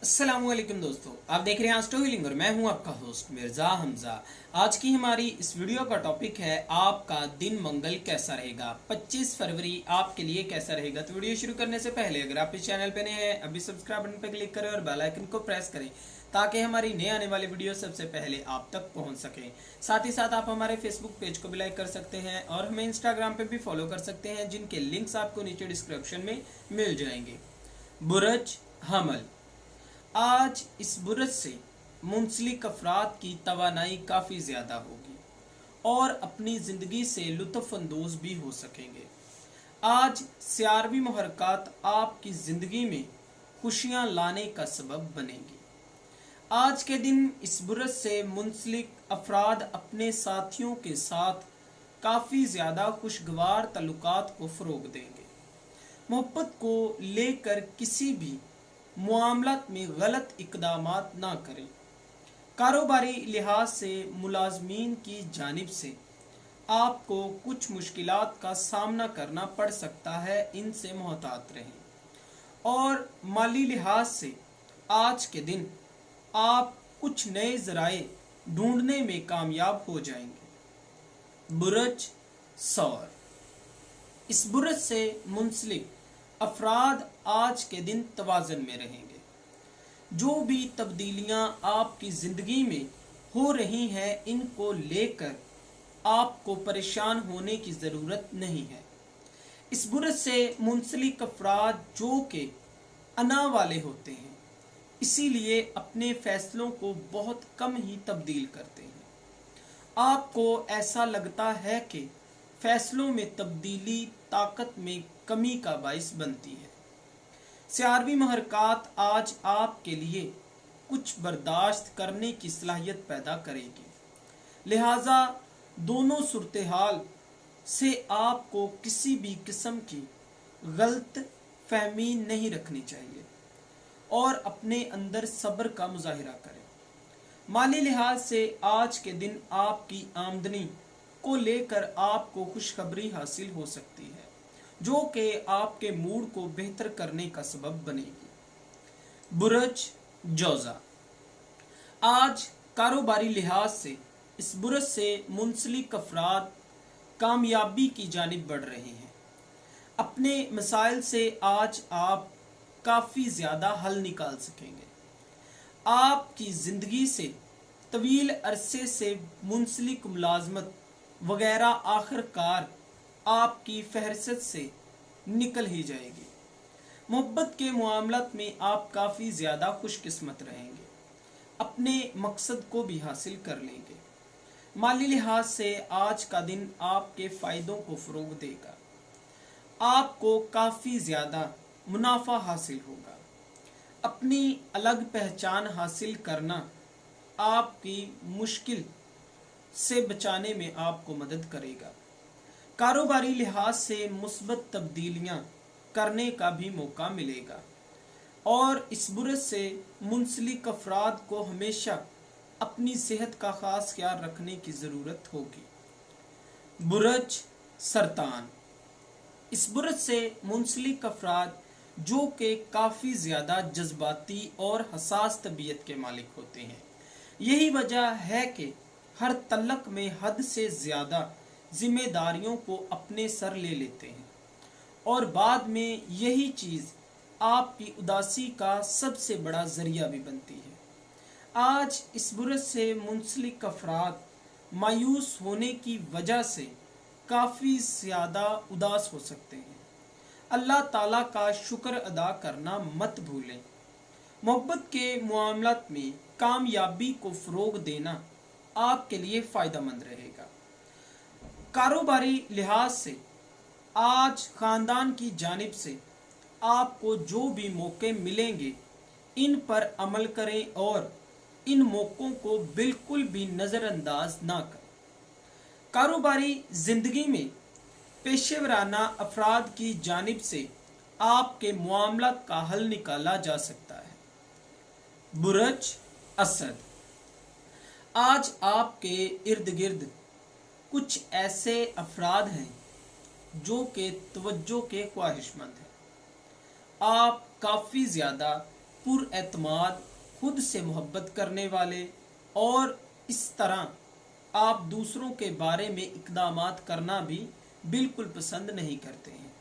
अस्सलामुअलैकुम दोस्तों, आप देख रहे हैं एस्ट्रो हीलिंग और मैं हूं आपका होस्ट मिर्जा हमजा। आज की हमारी इस वीडियो का टॉपिक है आपका दिन मंगल कैसा रहेगा। 25 फरवरी आपके लिए कैसा रहेगा। तो वीडियो शुरू करने से पहले अगर आप इस चैनल पे नए हैं अभी सब्सक्राइब बटन पर क्लिक करें और बेल आइकन को प्रेस करें ताकि हमारी नए आने वाली वीडियो सबसे पहले आप तक पहुंच सके। साथ ही साथ आप हमारे फेसबुक पेज को भी लाइक कर सकते हैं और हमें इंस्टाग्राम पे भी फॉलो कर सकते हैं, जिनके लिंक्स आपको नीचे डिस्क्रिप्शन में मिल जाएंगे। बुरज हमल, आज इस बुरज से मुंसलिक अफराद की तवानाई काफ़ी ज़्यादा होगी और अपनी ज़िंदगी से लुत्फ़ अंदोज़ भी हो सकेंगे। आज सियारवी मुहर्रकात आपकी ज़िंदगी में खुशियाँ लाने का सबब बनेंगी। आज के दिन इस बुरज से मुंसलिक अफराद अपने साथियों के साथ काफ़ी ज़्यादा खुशगवार तल्लुकात को फ़रोग़ देंगे। मोहब्बत को लेकर किसी भी मुआमलात में गलत इक़दामात ना करें। कारोबारी लिहाज से मुलाजमीन की जानिब से आपको कुछ मुश्किलात का सामना करना पड़ सकता है, इनसे मोहतात रहें। और माली लिहाज से आज के दिन आप कुछ नए ज़राए ढूंढने में कामयाब हो जाएंगे। बुरज सौर, इस बुरज से मुंसलिक अफराद आज के दिन तवाज़न में रहेंगे। जो भी तब्दीलियां आपकी ज़िंदगी में हो रही हैं, इनको लेकर आपको परेशान होने की ज़रूरत नहीं है। इस बुरज से मुंसलिक अफराद जो कि अना वाले होते हैं, इसीलिए अपने फ़ैसलों को बहुत कम ही तब्दील करते हैं। आपको ऐसा लगता है कि फ़ैसलों में तब्दीली ताकत में कमी का बाइस बनती है। सियारवी महरकात आज आपके लिए कुछ बर्दाश्त करने की सलाहियत पैदा करेगी, लिहाजा दोनों सूरत हाल से आपको किसी भी किस्म की गलत फहमी नहीं रखनी चाहिए और अपने अंदर सब्र का मुजाहिरा करें। माली लिहाज से आज के दिन आपकी आमदनी को लेकर आपको खुशखबरी हासिल हो सकती है, जो कि आपके मूड को बेहतर करने का सबब बनेगी। बुरज जौजा, आज कारोबारी लिहाज से इस बुरज से मुंसलिक अफराद कामयाबी की जानिब बढ़ रहे हैं। अपने मसाइल से आज आप काफ़ी ज़्यादा हल निकाल सकेंगे। आपकी ज़िंदगी से तवील अरसे से मुंसलिक मुलाजमत वगैरह आखिरकार आपकी फहरिस्त से निकल ही जाएगी। मोहब्बत के मामलात में आप काफ़ी ज़्यादा खुशकिस्मत रहेंगे, अपने मकसद को भी हासिल कर लेंगे। माली लिहाज से आज का दिन आपके फ़ायदों को फ़रोग़ देगा। आपको काफ़ी ज़्यादा मुनाफा हासिल होगा। अपनी अलग पहचान हासिल करना आपकी मुश्किल से बचाने में आपको मदद करेगा। कारोबारी लिहाज से मुस्बत तब्दीलियां करने का भी मौका मिलेगा और इस बुरज से मुंसलिक अफराद को हमेशा अपनी सेहत का ख़ास ख्याल रखने की ज़रूरत होगी। बुरज सरतान, इस बुरज से मुंसलिक अफराद जो कि काफ़ी ज़्यादा जज्बाती और हसास तबीयत के मालिक होते हैं, यही वजह है कि हर तल्लक में हद से ज़्यादा जिम्मेदारियों को अपने सर ले लेते हैं और बाद में यही चीज़ आपकी उदासी का सबसे बड़ा ज़रिया भी बनती है। आज इस बुरज से मुंसलिक अफराद मायूस होने की वजह से काफ़ी ज़्यादा उदास हो सकते हैं। अल्लाह ताला का शुक्र अदा करना मत भूलें। मोहब्बत के मामलात में कामयाबी को फ़रोग़ देना आपके लिए फ़ायदेमंद रहेगा। कारोबारी लिहाज से आज ख़ानदान की जानिब से आपको जो भी मौके मिलेंगे, इन पर अमल करें और इन मौक़ों को बिल्कुल भी नज़रअंदाज ना करें। कारोबारी ज़िंदगी में पेशेवराना अफराद की जानिब से आपके मामलात का हल निकाला जा सकता है। बुरज असद, आज आपके इर्द गिर्द कुछ ऐसे अफराद हैं जो कि तवज्जो के ख्वाहिशमंद हैं। आप काफ़ी ज़्यादा पुरएतमाद, खुद से मोहब्बत करने वाले, और इस तरह आप दूसरों के बारे में इक़दामात करना भी बिल्कुल पसंद नहीं करते हैं।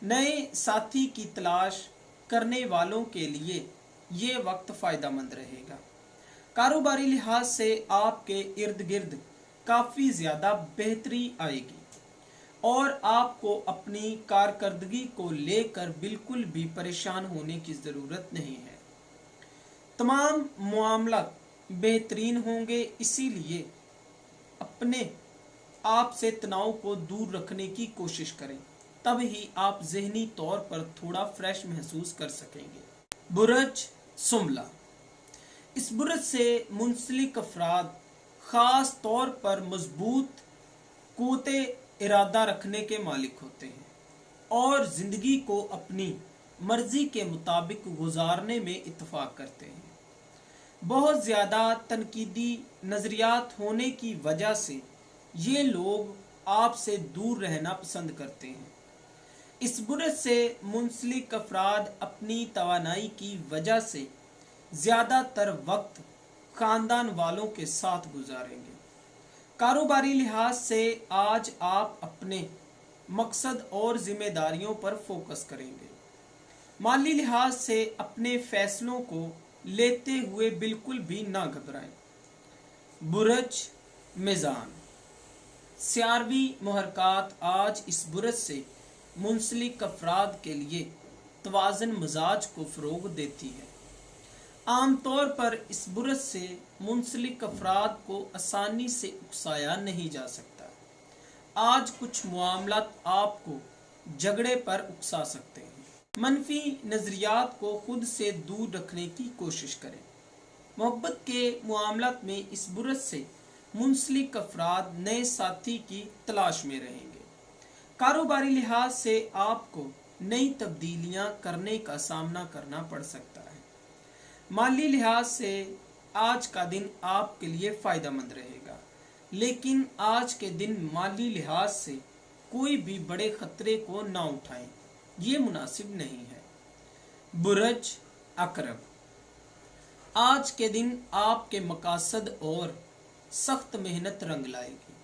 नए साथी की तलाश करने वालों के लिए ये वक्त फ़ायदेमंद रहेगा। कारोबारी लिहाज से आपके इर्द गिर्द काफ़ी ज़्यादा बेहतरी आएगी और आपको अपनी कारकर्दगी को लेकर बिल्कुल भी परेशान होने की ज़रूरत नहीं है। तमाम मामला बेहतरीन होंगे, इसीलिए अपने आप से तनाव को दूर रखने की कोशिश करें, तब ही आप ज़हनी तौर पर थोड़ा फ्रेश महसूस कर सकेंगे। बुरज सुमला, इस बुरज से मुंसलिक अफराद ख़ास तौर पर मजबूत क़ुव्वते इरादा रखने के मालिक होते हैं और ज़िंदगी को अपनी मर्जी के मुताबिक गुजारने में इत्तेफाक करते हैं। बहुत ज़्यादा तनकीदी नज़रियात होने की वजह से ये लोग आपसे दूर रहना पसंद करते हैं। इस बुरज से मुंसलिक अफराद अपनी तवानाई की वजह से ज़्यादातर वक्त ख़ानदान वालों के साथ गुजारेंगे। कारोबारी लिहाज से आज आप अपने मकसद और ज़िम्मेदारियों पर फोकस करेंगे। माली लिहाज से अपने फ़ैसलों को लेते हुए बिल्कुल भी ना घबराएं। बुरज मीज़ान, सियारवी मुहरकात आज इस बुरज से मुंसलिक अफराद के लिए तवाज़न मिजाज को फ़रोग़ देती है। आम तौर पर इस बुरज से मुंसलिक अफराद को आसानी से उकसाया नहीं जा सकता। आज कुछ मामलात आपको झगड़े पर उकसा सकते हैं। मनफी नज़रियात को खुद से दूर रखने की कोशिश करें। मोहब्बत के मामलात में इस बुरज से मुंसलिक अफराद नए साथी की तलाश में रहेंगे। कारोबारी लिहाज से आपको नई तब्दीलियां करने का सामना करना पड़ सकता है। माली लिहाज से आज का दिन आपके लिए फ़ायदेमंद रहेगा, लेकिन आज के दिन माली लिहाज से कोई भी बड़े ख़तरे को ना उठाएं, ये मुनासिब नहीं है। बुरज अकरब, आज के दिन आपके मकासद और सख्त मेहनत रंग लाएगी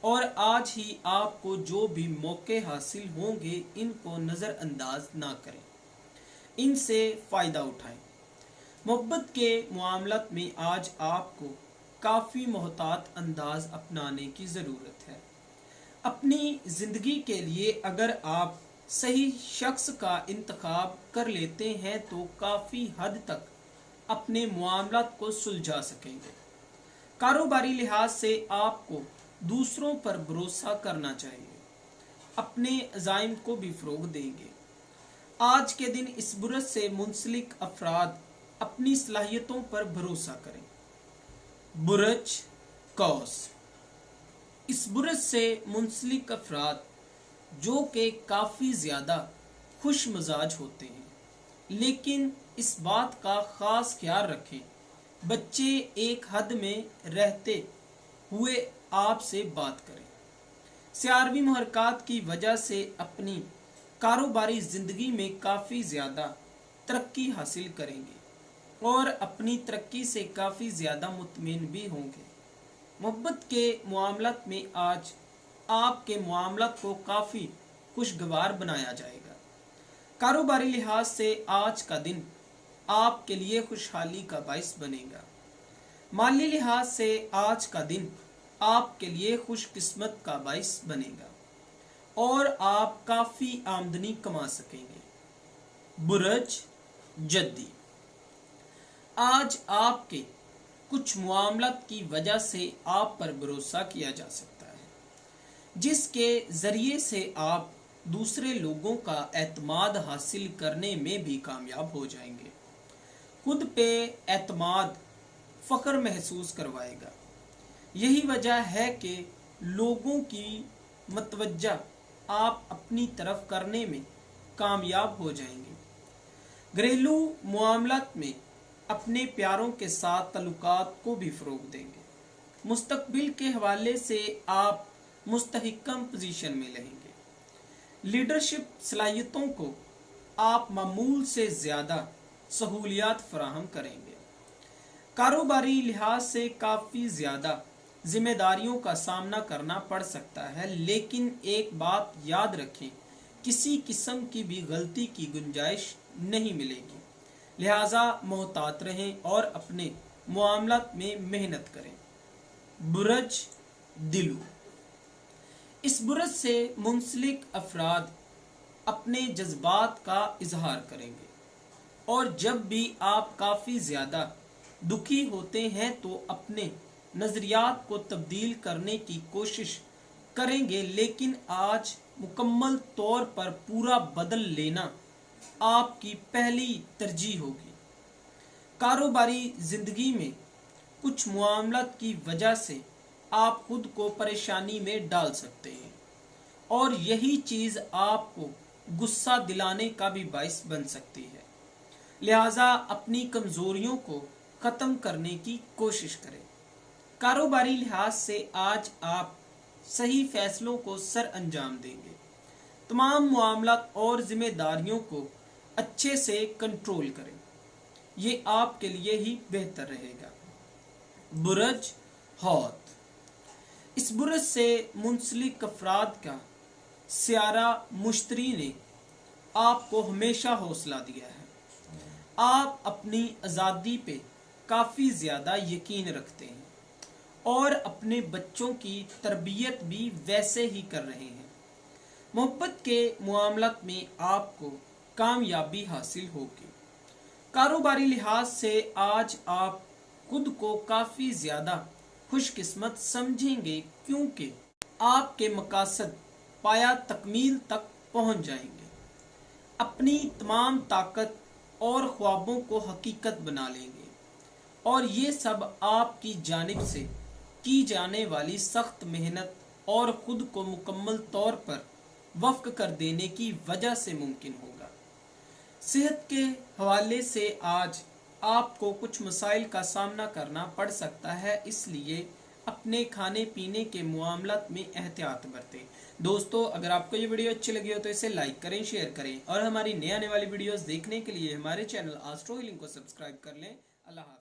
और आज ही आपको जो भी मौके हासिल होंगे इनको नज़रअंदाज ना करें, इनसे फ़ायदा उठाएं। मोहब्बत के मामलात में आज आपको काफ़ी मोहतात अंदाज अपनाने की ज़रूरत है। अपनी ज़िंदगी के लिए अगर आप सही शख्स का इंतखाब कर लेते हैं तो काफ़ी हद तक अपने मामलात को सुलझा सकेंगे। कारोबारी लिहाज से आपको दूसरों पर भरोसा करना चाहिए, अपने अज़ाइम को भी फ़रोग़ देंगे। आज के दिन इस बुरज से मुंसलिक अफराद अपनी सलाहियतों पर भरोसा करें। बुरज कौस, इस बुरज से मुंसलिक अफराद जो कि काफ़ी ज़्यादा खुश मिजाज होते हैं, लेकिन इस बात का ख़ास ख्याल रखें बच्चे एक हद में रहते हुए आपसे बात करें। सियारवी मुहरकात की वजह से अपनी कारोबारी ज़िंदगी में काफ़ी ज़्यादा तरक्की हासिल करेंगे और अपनी तरक्की से काफ़ी ज़्यादा मुतमईन भी होंगे। मोहब्बत के मामलात में आज आपके मामलात को काफ़ी खुशगवार बनाया जाएगा। कारोबारी लिहाज से आज का दिन आपके लिए खुशहाली का बाइस बनेगा। माली लिहाज से आज का दिन आपके लिए खुशकिस्मत का बाइस बनेगा और आप काफ़ी आमदनी कमा सकेंगे। बुरज जद्दी, आज आपके कुछ मामलात की वजह से आप पर भरोसा किया जा सकता है, जिसके ज़रिए से आप दूसरे लोगों का एतमाद हासिल करने में भी कामयाब हो जाएंगे। खुद पे एतमाद फ़ख्र महसूस करवाएगा। यही वजह है कि लोगों की मतवज्जा आप अपनी तरफ करने में कामयाब हो जाएंगे। घरेलू मामलात में अपने प्यारों के साथ तल्लुकात को भी फ़रोग़ देंगे। मुस्तकबिल के हवाले से आप मुस्तहिकम पोजीशन में रहेंगे। लीडरशिप सलाहियतों को आप मामूल से ज़्यादा सहूलियात फराहम करेंगे। कारोबारी लिहाज से काफ़ी ज़्यादा जिम्मेदारियों का सामना करना पड़ सकता है, लेकिन एक बात याद रखें, किसी किस्म की भी गलती की गुंजाइश नहीं मिलेगी। लिहाजा मोहतात रहें और अपने मुआमलात में मेहनत करें। बुरज दिलू, इस बुरज से मुंसलिक अफराद अपने जज्बात का इजहार करेंगे और जब भी आप काफ़ी ज़्यादा दुखी होते हैं तो अपने नज़रियात को तब्दील करने की कोशिश करेंगे, लेकिन आज मुकम्मल तौर पर पूरा बदल लेना आपकी पहली तरजीह होगी। कारोबारी ज़िंदगी में कुछ मामलात की वजह से आप खुद को परेशानी में डाल सकते हैं और यही चीज़ आपको गुस्सा दिलाने का भी बाइस बन सकती है। लिहाजा अपनी कमज़ोरियों को ख़त्म करने की कोशिश करें। कारोबारी लिहाज से आज आप सही फैसलों को सर अंजाम देंगे। तमाम मामलात और जिम्मेदारियों को अच्छे से कंट्रोल करें, ये आपके लिए ही बेहतर रहेगा। बुरज हौत, इस बुरज से मुंसलिक अफराद का सियारा मुश्तरी ने आपको हमेशा हौसला दिया है। आप अपनी आज़ादी पे काफ़ी ज़्यादा यकीन रखते हैं और अपने बच्चों की तरबियत भी वैसे ही कर रहे हैं। मोहब्बत के मामलात में आपको कामयाबी हासिल होगी। कारोबारी लिहाज से आज आप खुद को काफ़ी ज़्यादा खुशकिस्मत समझेंगे, क्योंकि आपके मकासद पाया तकमील तक पहुंच जाएंगे। अपनी तमाम ताकत और ख्वाबों को हकीकत बना लेंगे और ये सब आपकी जानिब से की जाने वाली सख्त मेहनत और ख़ुद को मुकम्मल तौर पर वफ़्क कर देने की वजह से मुमकिन होगा। सेहत के हवाले से आज आपको कुछ मसाइल का सामना करना पड़ सकता है, इसलिए अपने खाने पीने के मामलात में एहतियात बरतें। दोस्तों, अगर आपको ये वीडियो अच्छी लगी हो तो इसे लाइक करें, शेयर करें और हमारी नए आने वाली वीडियोस देखने के लिए हमारे चैनल एस्ट्रो हीलिंग को सब्सक्राइब कर लें। अल्लाह हाफ़िज़।